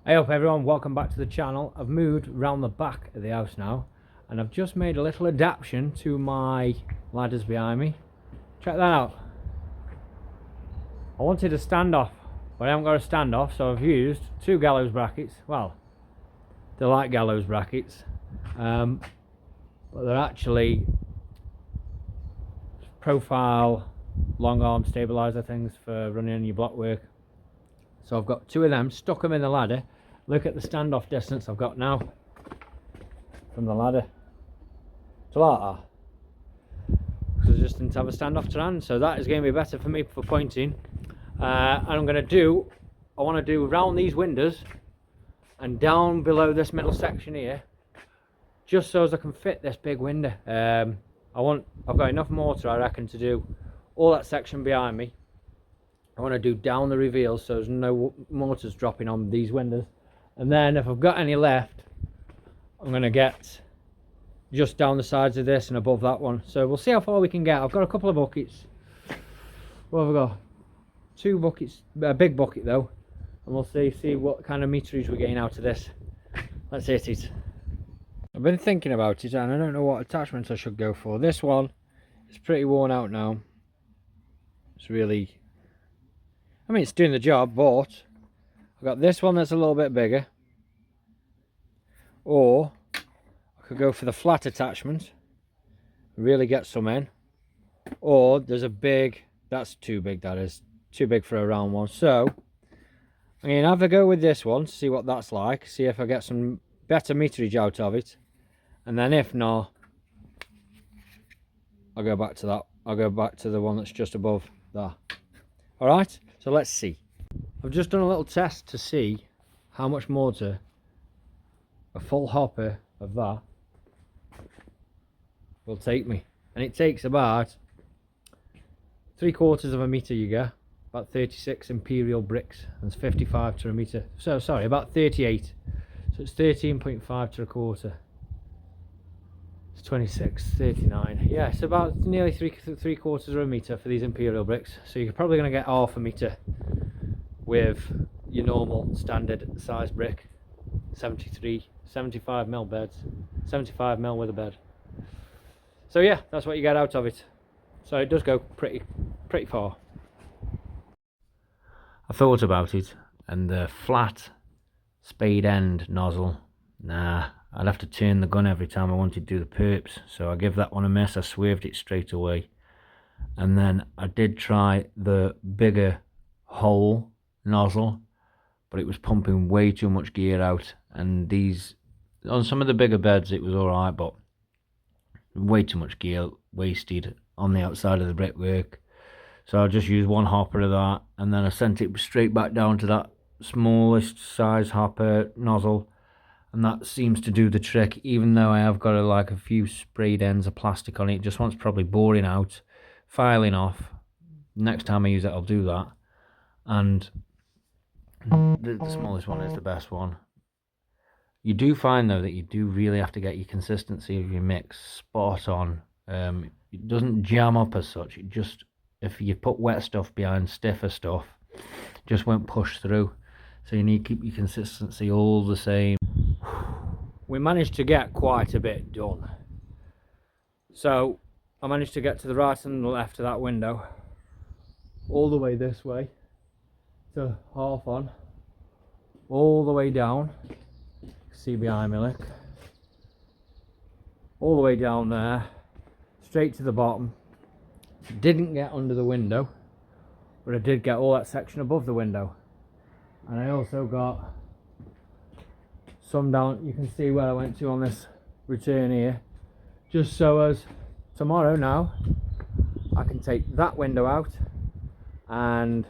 Hey up everyone, welcome back to the channel. I've moved round the back of the house now and I've just made a little adaptation to my ladders behind me. Check that out. I wanted a standoff, but I haven't got a standoff, so I've used two gallows brackets. Well, they're like gallows brackets, but they're actually profile long arm stabilizer things for running your block work. So I've got two of them, stuck them in the ladder. Look at the standoff distance I've got now from the ladder to that. Because I just didn't have a standoff to hand, so that is going to be better for me for pointing. And I want to do around these windows and down below this middle section here, just so as I can fit this big window. I've got enough mortar, I reckon, to do all that section behind me. I want to do down the reveals so there's no mortars dropping on these windows. And then if I've got any left, I'm going to get just down the sides of this and above that one. So we'll see how far we can get. I've got a couple of buckets. What have I got? Two buckets, a big bucket though. And we'll see what kind of meterage we're getting out of this. Let's hit it. I've been thinking about it and I don't know what attachments I should go for. This one is pretty worn out now. It's really... I mean, it's doing the job, but I've got this one that's a little bit bigger. Or I could go for the flat attachment, really get some in. Or there's a big, that's too big, that is. Too big for a round one. So I'm going to have a go with this one to see what that's like. See if I get some better meterage out of it. And then if not, I'll go back to that. I'll go back to the one that's just above that. Alright, so let's see. I've just done a little test to see how much mortar a full hopper of that will take me. And it takes about 3/4 of a meter you get. About 36 imperial bricks. That's 55 to a meter. So sorry, about 38. So it's 13.5 to a quarter. It's 26, 39. Yeah, it's about nearly 3/4 of a meter for these imperial bricks. So you're probably going to get half a meter with your normal standard size brick. 75 mil beds, 75 mil with a bed. So yeah, that's what you get out of it. So it does go pretty far. I thought about it, and the flat spade end nozzle, nah, I'd have to turn the gun every time I wanted to do the perps, so I give that one a miss. I swerved it straight away. And then I did try the bigger hole nozzle, but it was pumping way too much gear out, and these, on some of the bigger beds it was alright, but way too much gear wasted on the outside of the brickwork. So I just used one hopper of that, and then I sent it straight back down to that smallest size hopper nozzle, and that seems to do the trick. Even though I have got a few sprayed ends of plastic on it, it just wants probably boring out, filing off. Next time I use it I'll do that. And the smallest one is the best one. You do find though that you do really have to get your consistency of your mix spot on. It doesn't jam up as such. It just, if you put wet stuff behind stiffer stuff, it just won't push through. So you need to keep your consistency all the same. We managed to get quite a bit done. So I managed to get to the right and the left of that window, all the way this way to half on, all the way down. See behind me, look. All the way down there, straight to the bottom. Didn't get under the window, but I did get all that section above the window. And I also got some down. You can see where I went to on this return here, just so as tomorrow now I can take that window out and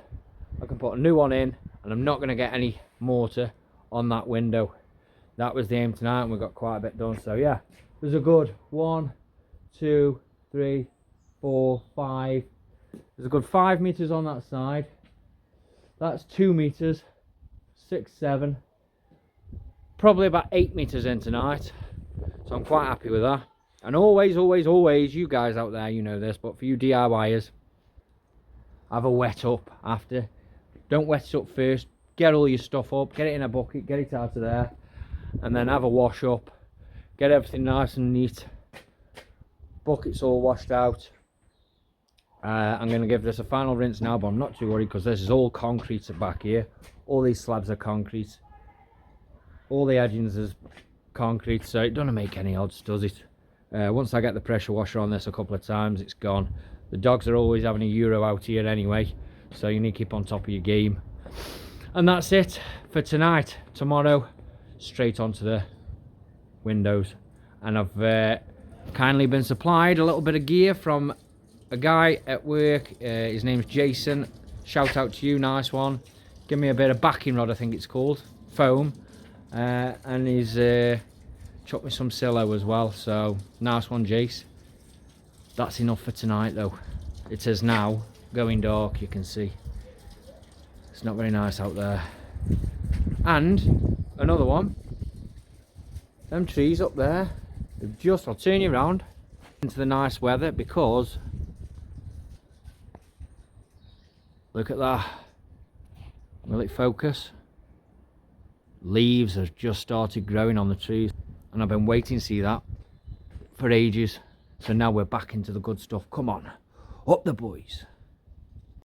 I can put a new one in, and I'm not going to get any mortar on that window. That was the aim tonight, and we got quite a bit done. So yeah, there's a good 1, 2, 3, 4, 5. There's a good 5 meters on that side. That's 2 meters, 6, 7. Probably about 8 meters in tonight. So I'm quite happy with that. And always, you guys out there, you know this, but for you DIYers, have a wet up after. Don't wet it up first. get all your stuff up, get it in a bucket, get it out of there, and then have a wash up, get everything nice and neat. Bucket's all washed out. I'm going to give this a final rinse now, but I'm not too worried because this is all concrete back here. All these slabs are concrete. All the edgings is concrete, so it doesn't make any odds, does it? Once I get the pressure washer on this a couple of times, it's gone. The dogs are always having a Euro out here anyway, so you need to keep on top of your game. And that's it for tonight. Tomorrow, straight onto the windows. And I've kindly been supplied a little bit of gear from a guy at work. His name's Jason. Shout out to you, nice one. Give me a bit of backing rod, I think it's called, foam. And he's chucked me some Silo as well, so nice one, Jace. That's enough for tonight though. It is now going dark, you can see. It's not very nice out there. And another one, them trees up there, I'll turn you around into the nice weather, because look at that. Will it focus? Leaves have just started growing on the trees, and I've been waiting to see that for ages. So now we're back into the good stuff. Come on, up the boys.